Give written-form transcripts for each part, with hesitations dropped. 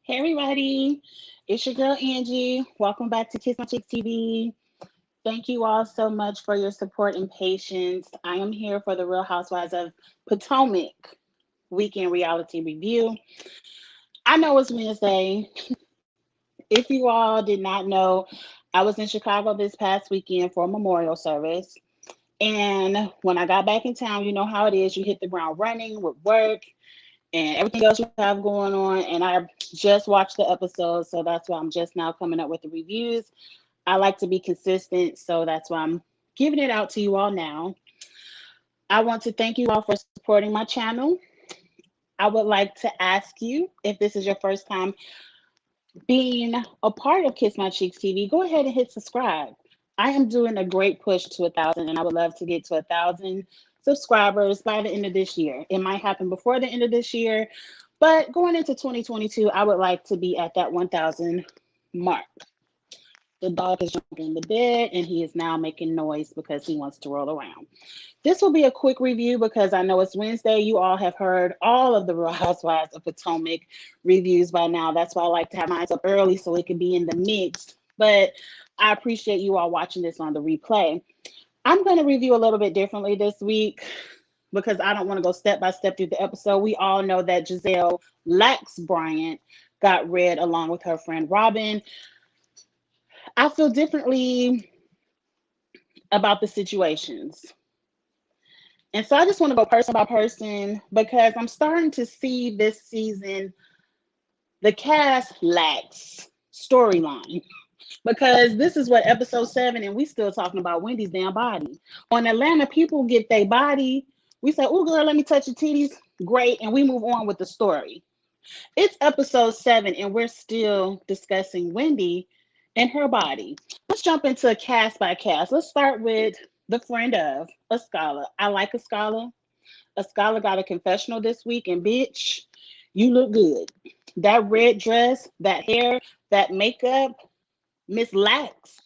Hey everybody, it's your girl Angie. Welcome back to Kiss My Chicks TV. Thank you all so much for your support and patience. I am here for the Real Housewives of Potomac weekend reality review. I know it's Wednesday. If you all did not know, I was in Chicago this past weekend for a memorial service. And when I got back in town, you know how it is. You hit the ground running with work and everything else you have going on. And I just watched the episode, so that's why I'm just now coming up with the reviews. I like to be consistent, so that's why I'm giving it out to you all now. I want to thank you all for supporting my channel. I would like to ask you, if this is your first time being a part of Kiss My Cheeks TV, go ahead and hit subscribe. I am doing a great push to 1,000, and I would love to get to 1,000 subscribers by the end of this year. It might happen before the end of this year, but going into 2022, I would like to be at that 1,000 mark. The dog is jumping in the bed and he is now making noise because he wants to roll around. This will be a quick review because I know it's Wednesday. You all have heard all of the Real Housewives of Potomac reviews by now. That's why I like to have mine up early so it can be in the mix. But I appreciate you all watching this on the replay. I'm going to review a little bit differently this week because I don't want to go step by step through the episode. We all know that Gizelle Lex Bryant got red along with her friend Robin. I feel differently about the situations. And so I just want to go person by person because I'm starting to see this season the cast lacks storyline. Because this is what episode 7, and we still talking about Wendy's damn body. On Atlanta, people get their body. We say, "Oh, girl, let me touch your titties." Great, and we move on with the story. It's episode 7, and we're still discussing Wendy and her body. Let's jump into cast by cast. Let's start with the friend of Ascala. I like Ascala. Ascala got a confessional this week, and bitch, you look good. That red dress, that hair, that makeup, Miss Lax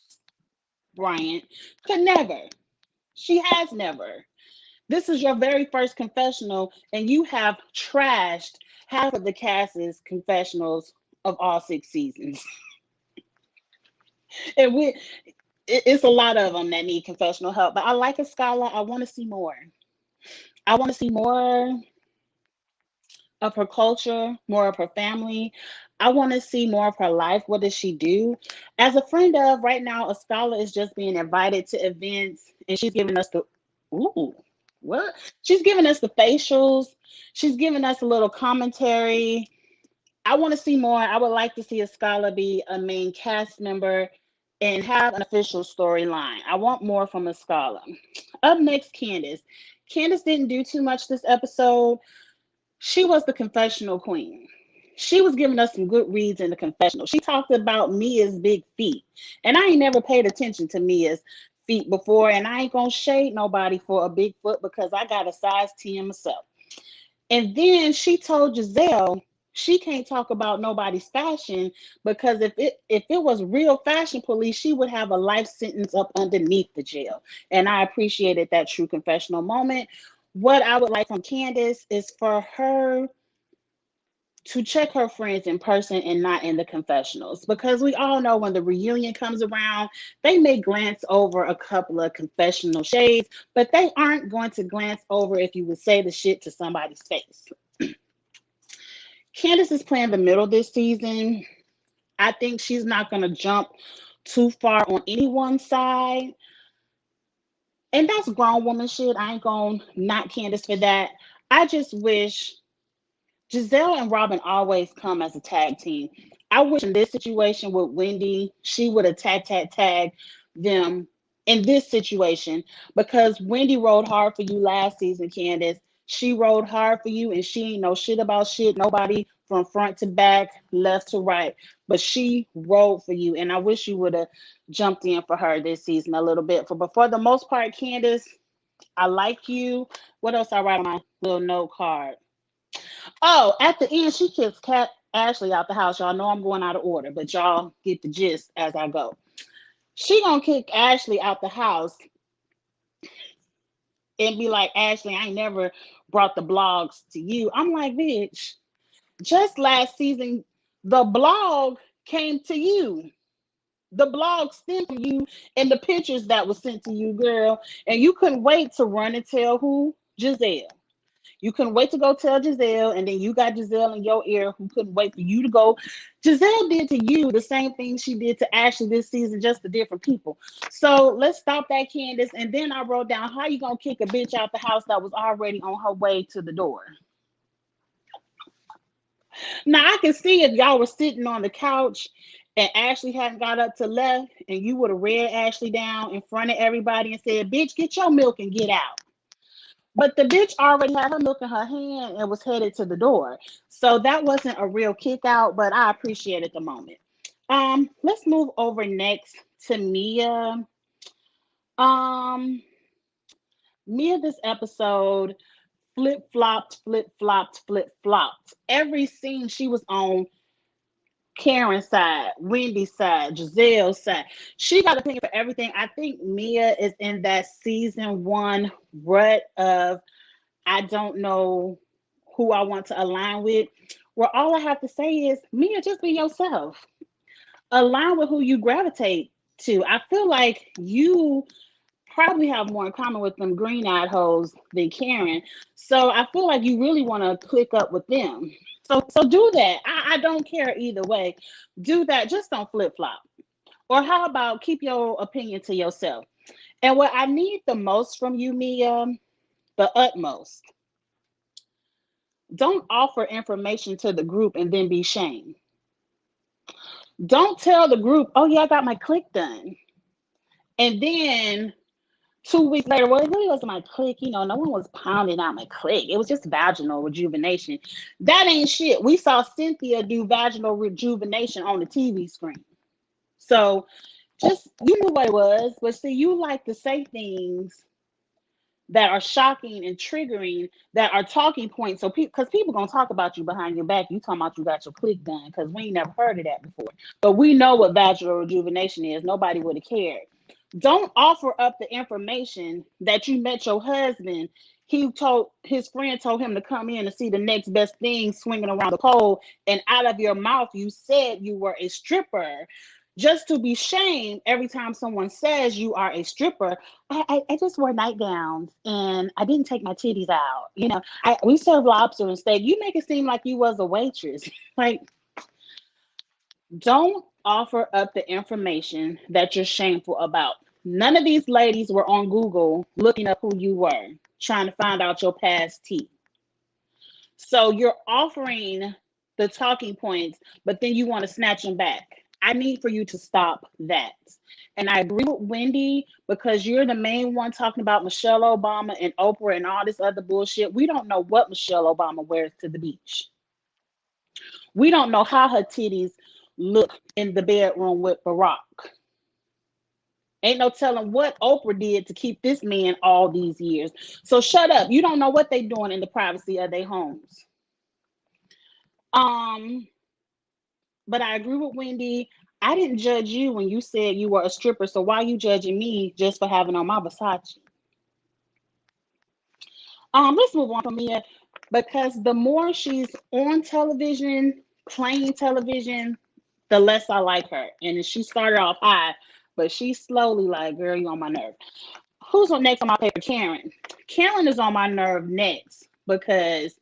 Bryant could never. She has never. This is your very first confessional, and you have trashed half of the cast's confessionals of all 6 seasons. And it's a lot of them that need confessional help. But I like a scholar. I want to see more. I want to see more of her culture, more of her family. I want to see more of her life. What does she do? As a friend of, right now, a scholar is just being invited to events, and she's giving us the ooh, what? She's giving us the facials. She's giving us a little commentary. I want to see more. I would like to see a scholar be a main cast member and have an official storyline. I want more from a scholar. Up next, Candace. Candace didn't do too much this episode. She was the confessional queen. She was giving us some good reads in the confessional. She talked about Mia's big feet. And I ain't never paid attention to Mia's feet before. And I ain't going to shade nobody for a big foot because I got a size 10 myself. And then she told Gizelle she can't talk about nobody's fashion because if it was real fashion police, she would have a life sentence up underneath the jail. And I appreciated that true confessional moment. What I would like from Candace is for her to check her friends in person and not in the confessionals because we all know when the reunion comes around, they may glance over a couple of confessional shades, but they aren't going to glance over if you would say the shit to somebody's face. Candace is playing the middle this season. I think she's not going to jump too far on anyone's side. And that's grown woman shit. I ain't going to knock Candace for that. I just wish Gizelle and Robin always come as a tag team. I wish in this situation with Wendy, she would have tag them in this situation because Wendy rode hard for you last season, Candace. She rode hard for you and she ain't know shit about shit. Nobody from front to back, left to right. But she rode for you. And I wish you would have jumped in for her this season a little bit. But for the most part, Candace, I like you. What else I write on my little note card? Oh, at the end, she kicks Cat Ashley out the house. Y'all know I'm going out of order, but y'all get the gist as I go. She gonna kick Ashley out the house and be like, "Ashley, I ain't never brought the blogs to you." I'm like, bitch, just last season, The blog came to you. The blog stemmed from you and the pictures that was sent to you, girl. And you couldn't wait to run and tell who? Gizelle. You couldn't wait to go tell Gizelle, and then you got Gizelle in your ear who couldn't wait for you to go. Gizelle did to you the same thing she did to Ashley this season, just to different people. So let's stop that, Candace. And then I wrote down, how you gonna kick a bitch out the house that was already on her way to the door? Now I can see if y'all were sitting on the couch and Ashley hadn't got up to left, and you would have read Ashley down in front of everybody and said, "Bitch, get your milk and get out." But the bitch already had her milk in her hand and was headed to the door. So that wasn't a real kick out, but I appreciated the moment. Let's move over next to Mia. Um, Mia this episode flip-flopped, flip-flopped, flip-flopped. Every scene she was on, Karen's side, Wendy's side, Gizelle's side. She got an opinion for everything. I think Mia is in that season 1 rut of, I don't know who I want to align with. Where all I have to say is, Mia, just be yourself. Align with who you gravitate to. I feel like you probably have more in common with them green-eyed hoes than Karen. So I feel like you really want to click up with them. So do that. I don't care either way. Do that. Just don't flip-flop. Or how about keep your opinion to yourself? And what I need the most from you, Mia, the utmost, don't offer information to the group and then be shamed. Don't tell the group, oh yeah, I got my click done. And then 2 weeks later, well, it really wasn't my click. No one was pounding out my click. It was just vaginal rejuvenation. That ain't shit. We saw Cynthia do vaginal rejuvenation on the TV screen. So just, you knew what it was. But see, you like to say things that are shocking and triggering, that are talking points. So because people gonna talk about you behind your back. You talking about you got your click done, because we ain't never heard of that before. But we know what vaginal rejuvenation is. Nobody would have cared. Don't offer up the information that you met your husband. His friend told him to come in and see the next best thing swinging around the pole, and out of your mouth you said you were a stripper, just to be shamed every time someone says you are a stripper. I just wore nightgowns and I didn't take my titties out. We serve lobster and steak. You make it seem like you was a waitress. Like, don't offer up the information that you're shameful about. None of these ladies were on Google looking up who you were, trying to find out your past tea. So you're offering the talking points, but then you want to snatch them back. I need for you to stop that. And I agree with Wendy, because you're the main one talking about Michelle Obama and Oprah and all this other bullshit. We don't know what Michelle Obama wears to the beach. We don't know how her titties look in the bedroom with Barack. Ain't no telling what Oprah did to keep this man all these years. So shut up. You don't know what they doing in the privacy of their homes. But I agree with Wendy. I didn't judge you when you said you were a stripper. So why are you judging me just for having on my Versace? Let's move on from Mia, because the more she's on television, playing television, the less I like her. And she started off high, but she's slowly like, girl, you on my nerve. Who's on next on my paper? Karen. Karen is on my nerve next, because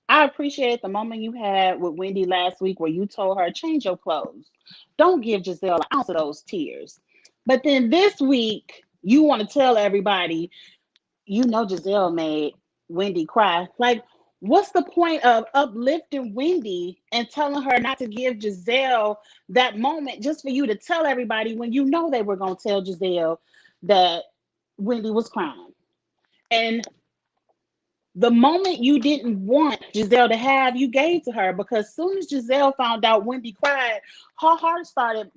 I appreciate the moment you had with Wendy last week where you told her, change your clothes. Don't give Gizelle an ounce of those tears. But then this week, you want to tell everybody, Gizelle made Wendy cry. Like, what's the point of uplifting Wendy and telling her not to give Gizelle that moment just for you to tell everybody when you know they were going to tell Gizelle that Wendy was crying? And the moment you didn't want Gizelle to have, you gave to her, because as soon as Gizelle found out Wendy cried, her heart started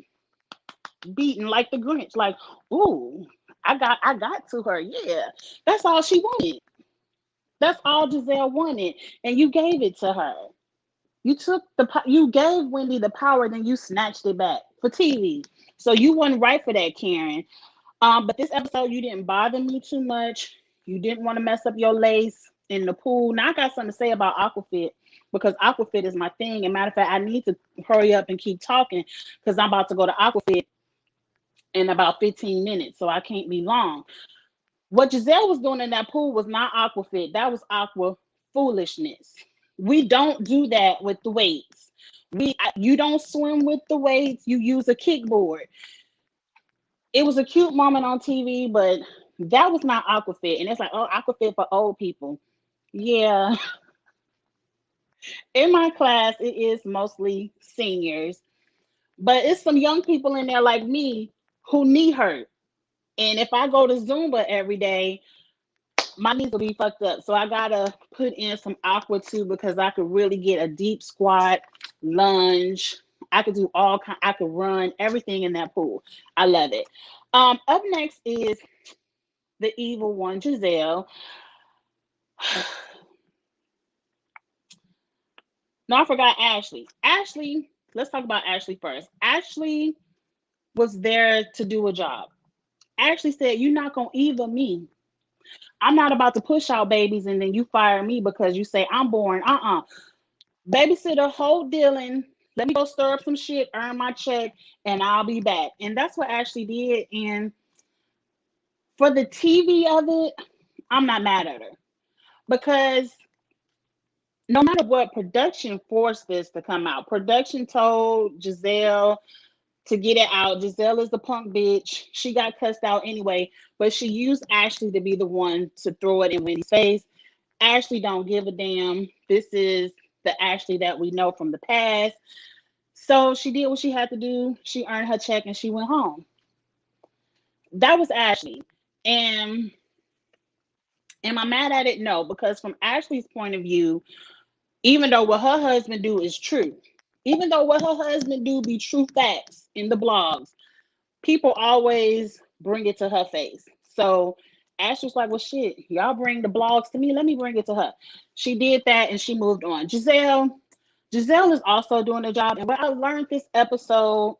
beating like the Grinch. Like, ooh, I got to her. Yeah, that's all she wanted. That's all Gizelle wanted, and you gave it to her. You gave Wendy the power, then you snatched it back for TV. So you weren't right for that, Karen. But this episode, you didn't bother me too much. You didn't want to mess up your lace in the pool. Now I got something to say about Aquafit, because Aquafit is my thing. And matter of fact, I need to hurry up and keep talking because I'm about to go to Aquafit in about 15 minutes, so I can't be long. What Gizelle was doing in that pool was not Aquafit. That was aqua foolishness. We don't do that with the weights. You don't swim with the weights. You use a kickboard. It was a cute moment on TV, but that was not Aquafit. And it's like, oh, Aquafit for old people. Yeah, in my class, it is mostly seniors, but it's some young people in there like me who knee hurt. And if I go to Zumba every day, my knees will be fucked up. So I gotta put in some aqua too because I could really get a deep squat, lunge. I could do all kind. I could run everything in that pool. I love it. Up next is the evil one, Gizelle. No, I forgot Ashley. Ashley, let's talk about Ashley first. Ashley was there to do a job. Ashley said, "You're not gonna evil me. I'm not about to push out babies and then you fire me because you say I'm boring. Babysitter, hold Dylan. Let me go stir up some shit, earn my check, and I'll be back." And that's what Ashley did. And for the TV of it, I'm not mad at her because no matter what, production forced this to come out. Production told Gizelle to get it out. Gizelle is the punk bitch. She got cussed out anyway, but she used Ashley to be the one to throw it in Wendy's face. Ashley don't give a damn. This is the Ashley that we know from the past. So she did what she had to do. She earned her check and she went home. That was Ashley. And am I mad at it? No, because from Ashley's point of view, even though what her husband do is true, even though what her husband do be true facts in the blogs, people always bring it to her face. So Ashley's like, well, shit, y'all bring the blogs to me. Let me bring it to her. She did that and she moved on. Gizelle is also doing a job. And what I learned this episode,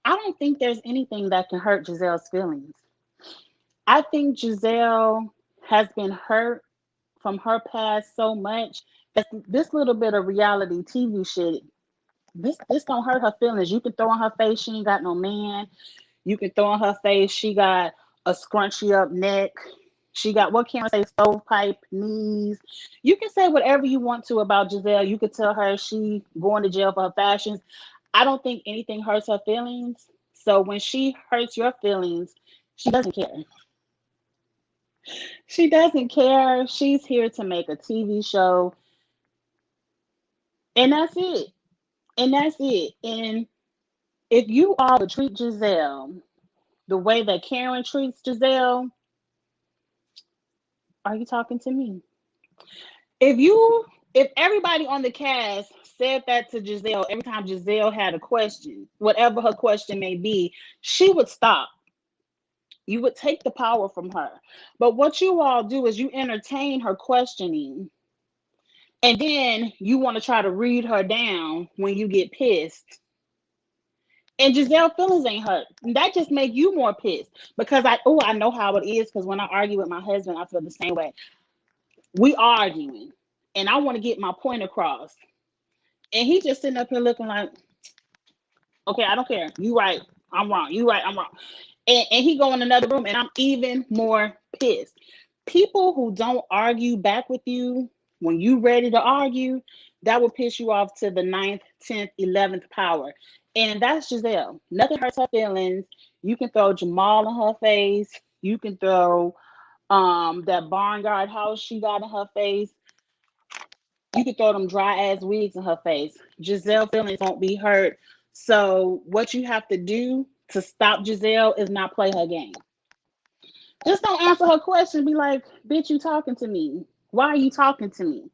I don't think there's anything that can hurt Gizelle's feelings. I think Gizelle has been hurt from her past so much that this little bit of reality TV shit, this don't hurt her feelings. You can throw in her face she ain't got no man. You can throw in her face she got a scrunchy up neck. She got, what can I say, stovepipe knees. You can say whatever you want to about Gizelle. You could tell her she going to jail for her fashions. I don't think anything hurts her feelings. So when she hurts your feelings, she doesn't care. She doesn't care. She's here to make a TV show. And that's it. And that's it. And if you all would treat Gizelle the way that Karen treats Gizelle, are you talking to me? If everybody on the cast said that to Gizelle every time Gizelle had a question, whatever her question may be, she would stop. You would take the power from her. But what you all do is you entertain her questioning, and then you want to try to read her down when you get pissed. And Gizelle feelings ain't hurt. That just make you more pissed because I know how it is because when I argue with my husband, I feel the same way. We arguing, and I want to get my point across, and he just sitting up here looking like, okay, I don't care. You right, I'm wrong. You right, I'm wrong. And he go in another room, and I'm even more pissed. People who don't argue back with you when you ready to argue, that will piss you off to the ninth, 10th, 11th power. And that's Gizelle. Nothing hurts her feelings. You can throw Jamal in her face. You can throw that barnyard house she got in her face. You can throw them dry ass wigs in her face. Gizelle feelings won't be hurt. So what you have to do to stop Gizelle is not play her game. Just don't answer her question. Be like, bitch, you talking to me. Why are you talking to me?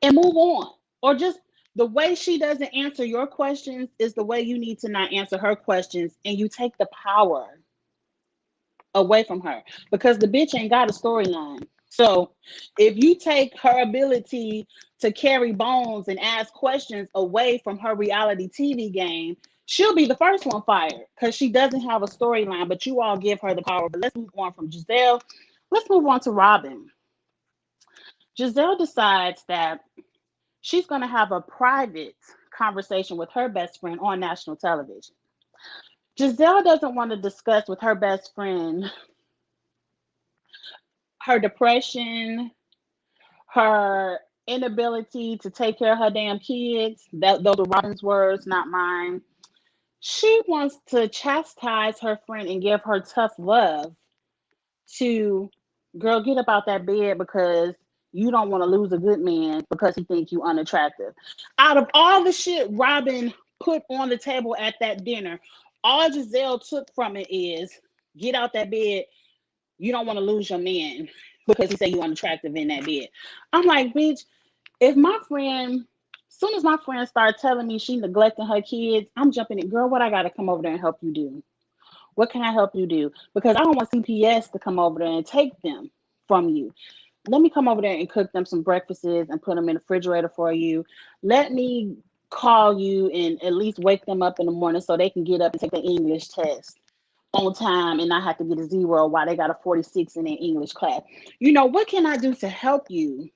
And move on. Or just the way she doesn't answer your questions is the way you need to not answer her questions. And you take the power away from her because the bitch ain't got a storyline. So if you take her ability to carry bones and ask questions away from her reality TV game, she'll be the first one fired because she doesn't have a storyline, but you all give her the power. But let's move on from Gizelle. Let's move on to Robin. Gizelle decides that She's going to have a private conversation with her best friend on national television. Gizelle doesn't want to discuss with her best friend her depression, her inability to take care of her damn kids. Those are Robin's words, not mine. She wants to chastise her friend and give her tough love to, girl, get up out that bed because you don't want to lose a good man because he thinks you unattractive. Out of all the shit Robin put on the table at that dinner, all Gizelle took from it is get out that bed. You don't want to lose your man because he said you unattractive in that bed. I'm like, bitch, if my friend, soon as my friend started telling me she neglecting her kids, I'm jumping in. Girl, what I got to come over there and help you do? What can I help you do? Because I don't want CPS to come over there and take them from you. Let me come over there and cook them some breakfasts and put them in the refrigerator for you. Let me call you and at least wake them up in the morning so they can get up and take the English test on time and not have to get a 0 while they got a 46 in their English class. You know, what can I do to help you?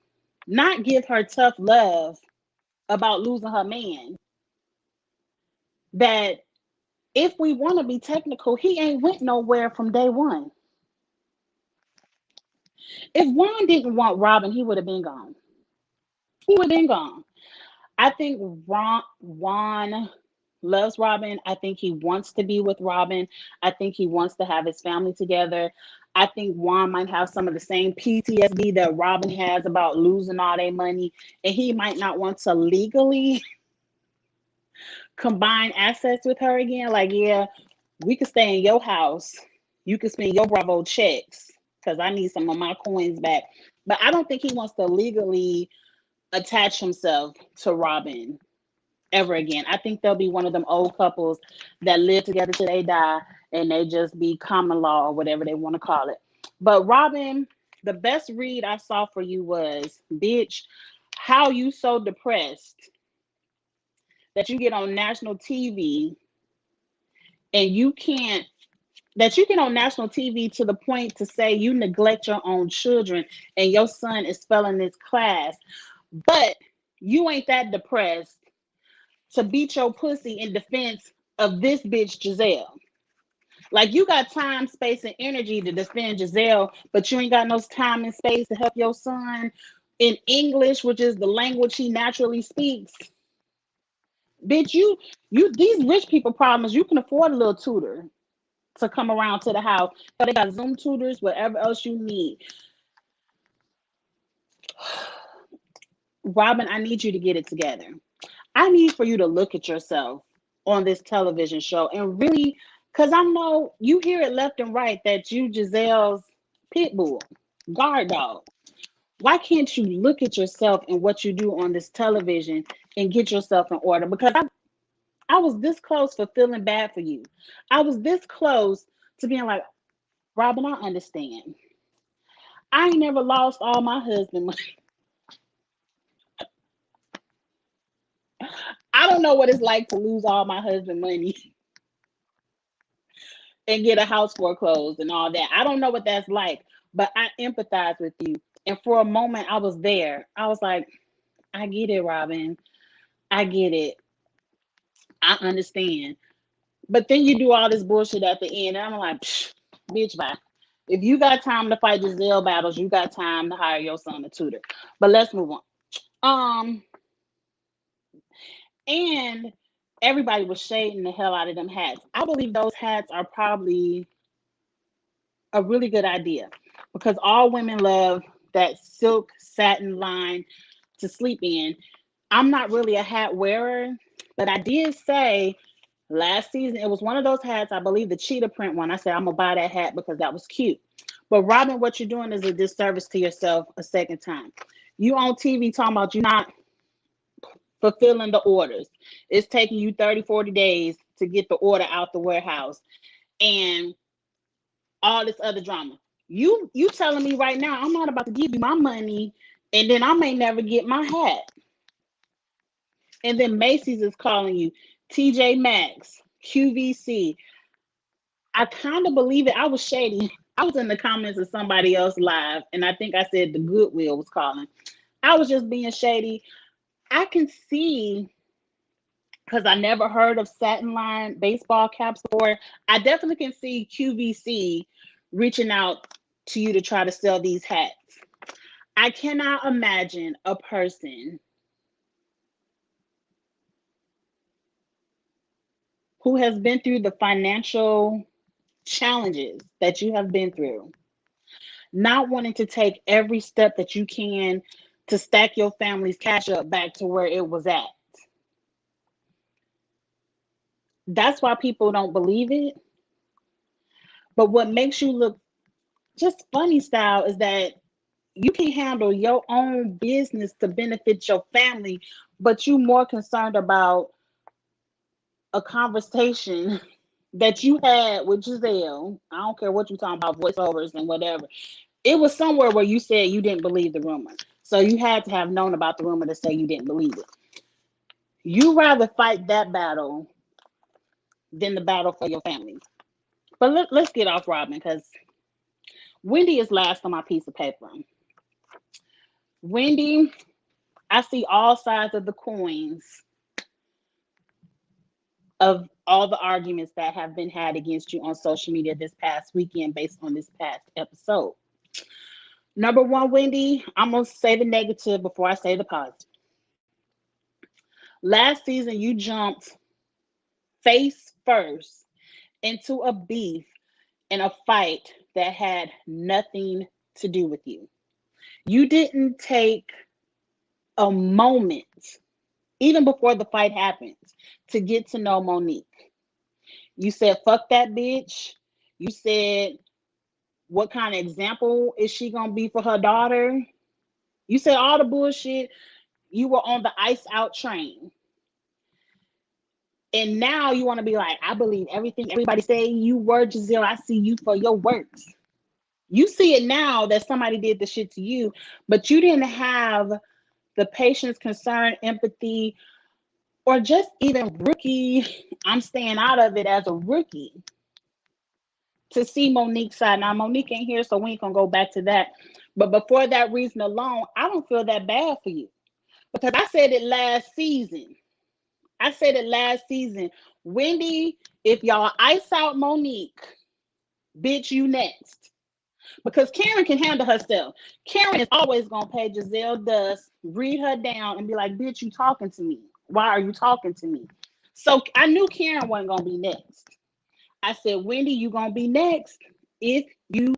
Not give her tough love about losing her man. That if we want to be technical, he ain't went nowhere from day one. If Juan didn't want Robin, he would have been gone. He would have been gone. I think Juan loves Robin. I think he wants to be with Robin. I think he wants to have his family together. I think Juan might have some of the same PTSD that Robin has about losing all their money, and he might not want to legally combine assets with her again. Like, yeah, we could stay in your house. You could spend your Bravo checks because I need some of my coins back. But I don't think he wants to legally attach himself to Robin ever again. I think they'll be one of them old couples that live together till they die and they just be common law or whatever they want to call it. But Robin, the best read I saw for you was, bitch, how you so depressed that you get on national TV and you can't, that you get on national TV to the point to say you neglect your own children and your son is failing this class, but you ain't that depressed to beat your pussy in defense of this bitch Gizelle. Like, you got time, space, and energy to defend Gizelle, but you ain't got no time and space to help your son in English, which is the language he naturally speaks. Bitch, you these rich people problems, you can afford a little tutor to come around to the house. So they got Zoom tutors, whatever else you need. Robin, I need you to get it together. I need for you to look at yourself on this television show and really, because I know you hear it left and right that you Gizelle's pit bull, guard dog. Why can't you look at yourself and what you do on this television and get yourself in order? Because I was this close for feeling bad for you. I was this close to being like, Robin, I understand. I ain't never lost all my husband money. I don't know what it's like to lose all my husband money and get a house foreclosed and all that. I don't know what that's like, but I empathize with you. And for a moment, I was there. I was like, I get it, Robin. I get it. I understand. But then you do all this bullshit at the end, and I'm like, bitch, bye. If you got time to fight Gizelle battles, you got time to hire your son a tutor. But let's move on. And everybody was shading the hell out of them hats. I believe those hats are probably a really good idea because all women love that silk satin line to sleep in. I'm not really a hat wearer, but I did say last season it was one of those hats, I believe the cheetah print one. I said I'm gonna buy that hat because that was cute. But Robin, what you're doing is a disservice to yourself a second time. You on TV talking about you not fulfilling the orders. It's taking you 30, 40 days to get the order out the warehouse and all this other drama. You telling me right now I'm not about to give you my money and then I may never get my hat. And then Macy's is calling you, TJ Maxx, QVC. I kind of believe it. I was shady. I was in the comments of somebody else live, and I think I said the Goodwill was calling. I was just being shady. I can see, because I never heard of satin line baseball caps before. I definitely can see QVC reaching out to you to try to sell these hats. I cannot imagine a person who has been through the financial challenges that you have been through, not wanting to take every step that you can to stack your family's cash up back to where it was at. That's why people don't believe it. But what makes you look just funny style is that you can handle your own business to benefit your family, but you more concerned about a conversation that you had with Gizelle. I don't care what you're talking about, voiceovers and whatever. It was somewhere where you said you didn't believe the rumor. So you had to have known about the rumor to say you didn't believe it. You rather fight that battle than the battle for your family. But let's get off Robin, because Wendy is last on my piece of paper. Wendy, I see all sides of the coins of all the arguments that have been had against you on social media this past weekend based on this past episode. Number one, Wendy, I'm going to say the negative before I say the positive. Last season, you jumped face first into a beef and a fight that had nothing to do with you. You didn't take a moment, even before the fight happened, to get to know Monique. You said, fuck that bitch. You said, what kind of example is she going to be for her daughter? You said all the bullshit. You were on the ice out train. And now you want to be like, I believe everything everybody say. You were Gizelle. I see you for your works. You see it now that somebody did the shit to you, but you didn't have the patience, concern, empathy, or just even rookie. I'm staying out of it as a rookie to see Monique's side. Now, Monique ain't here, so we ain't going to go back to that. But before that reason alone, I don't feel that bad for you. Because I said it last season. Wendy, if y'all ice out Monique, bitch, you next. Because Karen can handle herself. Karen is always going to pay Gizelle dust, read her down, and be like, bitch, you talking to me. Why are you talking to me? So I knew Karen wasn't going to be next. I said, Wendy, you going to be next if you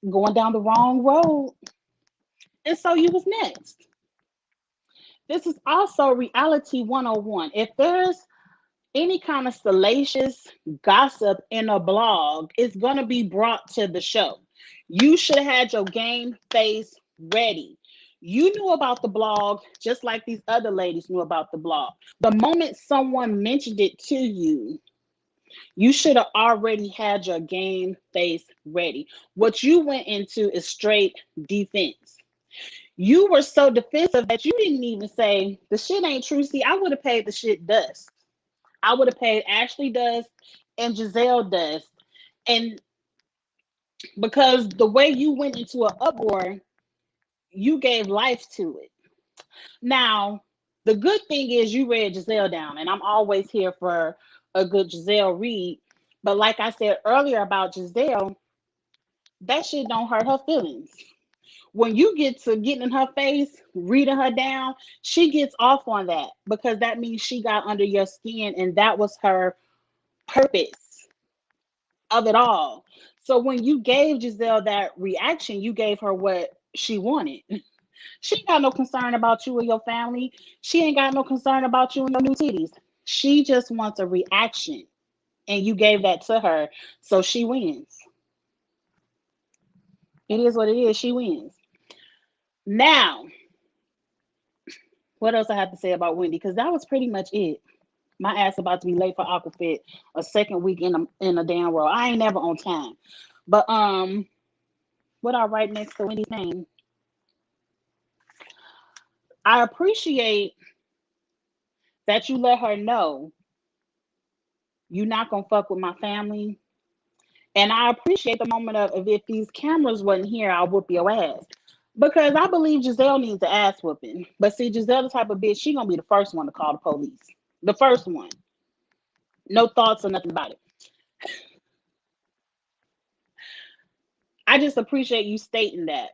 going down the wrong road. And so you was next. This is also reality 101. If there's any kind of salacious gossip in a blog, it's going to be brought to the show. You should have had your game face ready. You knew about the blog just like these other ladies knew about the blog. The moment someone mentioned it to you, you should have already had your game face ready. What you went into is straight defense. You were so defensive that you didn't even say the shit ain't true. See, I would have paid the shit dust. I would have paid Ashley dust and Gizelle dust. And because the way you went into an uproar, you gave life to it. Now, the good thing is you read Gizelle down, and I'm always here for a good Gizelle read. But like I said earlier about Gizelle, that shit don't hurt her feelings. When you get to getting in her face, reading her down, she gets off on that because that means she got under your skin, and that was her purpose of it all. So when you gave Gizelle that reaction, you gave her what she wanted. She ain't got no concern about you or your family. She ain't got no concern about you and your new titties. She just wants a reaction, and you gave that to her, so she wins. It is what it is. She wins. Now, what else I have to say about Wendy? Because that was pretty much it. My ass about to be late for Aquafit a second week in a damn row. I ain't never on time. But what I write next to Wendy's name? I appreciate that you let her know you're not gonna fuck with my family. And I appreciate the moment of if these cameras wasn't here, I'll whoop your ass. Because I believe Gizelle needs an ass whooping. But see, Gizelle the type of bitch, she gonna be the first one to call the police. The first one. No thoughts or nothing about it. I just appreciate you stating that.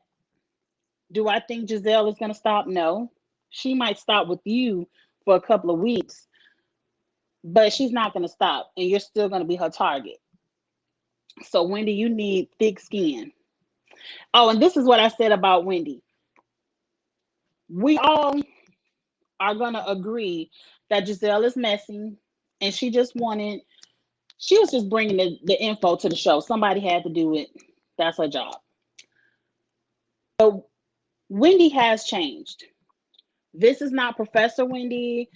Do I think Gizelle is gonna stop? No. She might stop with you for a couple of weeks, but she's not gonna stop, and you're still gonna be her target. So Wendy, you need thick skin. Oh, and this is what I said about Wendy. We all are gonna agree that Gizelle is messy, and she was just bringing the info to the show. Somebody had to do it. That's her job. So Wendy has changed. This is not Professor Wendy.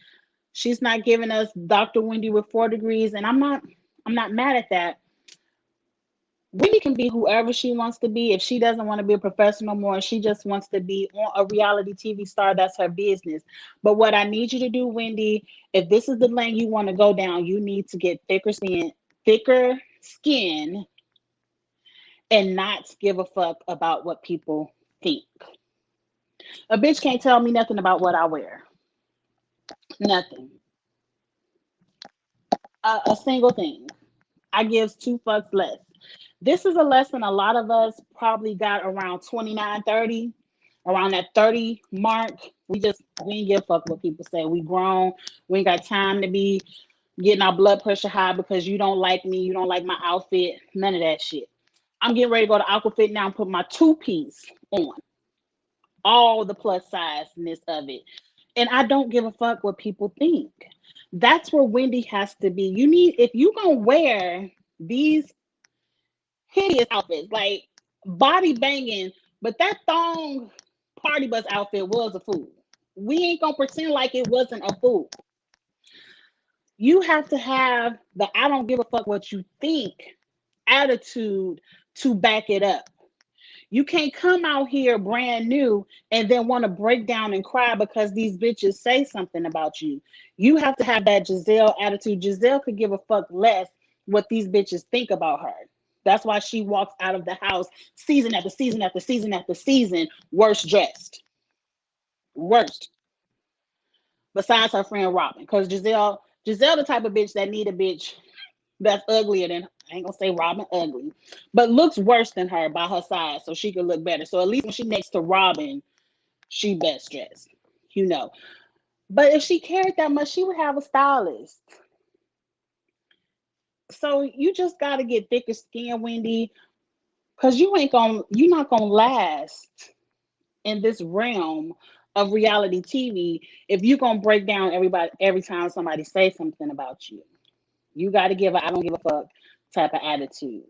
She's not giving us Dr. Wendy with 4 degrees, and I'm not mad at that. Wendy can be whoever she wants to be. If she doesn't want to be a professional more, she just wants to be on a reality TV star. That's her business. But what I need you to do, Wendy, if this is the lane you want to go down, you need to get thicker skin, and not give a fuck about what people think. A bitch can't tell me nothing about what I wear. Nothing. A single thing. I gives 2 fucks less. This is a lesson a lot of us probably got around 29, 30, around that 30 mark. We ain't give a fuck what people say. We grown. We ain't got time to be getting our blood pressure high because you don't like me, you don't like my outfit, none of that shit. I'm getting ready to go to Aquafit now and put my 2-piece on. All the plus sizeness of it. And I don't give a fuck what people think. That's where Wendy has to be. If you gonna wear these hideous outfits, like body banging, but that thong party bus outfit was a fool. We ain't gonna pretend like it wasn't a fool. You have to have the I don't give a fuck what you think attitude to back it up. You can't come out here brand new and then want to break down and cry because these bitches say something about you. You have to have that Gizelle attitude. Gizelle could give a fuck less what these bitches think about her. That's why she walks out of the house season after season after season after season, worst dressed. Worst. Besides her friend Robin. Because Gizelle the type of bitch that need a bitch that's uglier than, I ain't gonna say Robin ugly, but looks worse than her by her side so she could look better. So at least when she next to Robin, she best dressed, you know. But if she cared that much, she would have a stylist. So you just gotta get thicker skin, Wendy, because you're not gonna last in this realm of reality TV if you're gonna break down everybody every time somebody says something about you. You got to give a I don't give a fuck type of attitude.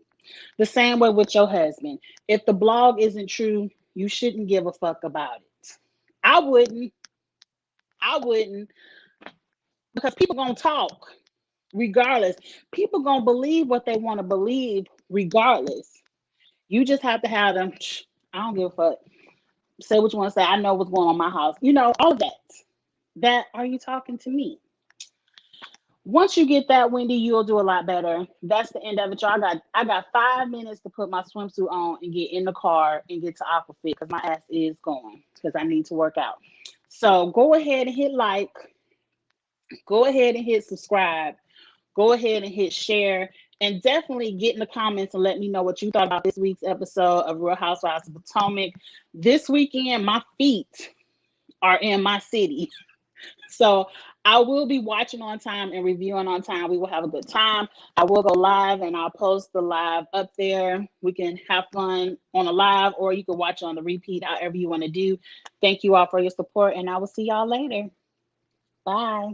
The same way with your husband. If the blog isn't true, you shouldn't give a fuck about it. I wouldn't. I wouldn't, because people gonna talk regardless. People gonna believe what they want to believe regardless. You just have to have them. I don't give a fuck. Say what you want to say. I know what's going on in my house. All of that. That are you talking to me? Once you get that, Wendy, you'll do a lot better. That's the end of it, y'all. I got 5 minutes to put my swimsuit on and get in the car and get to Aquafit because my ass is going because I need to work out. So go ahead and hit like. Go ahead and hit subscribe. Go ahead and hit share. And definitely get in the comments and let me know what you thought about this week's episode of Real Housewives of Potomac. This weekend, my feet are in my city. So I will be watching on time and reviewing on time. We will have a good time. I will go live and I'll post the live up there. We can have fun on a live or you can watch on the repeat, however you want to do. Thank you all for your support and I will see y'all later. Bye.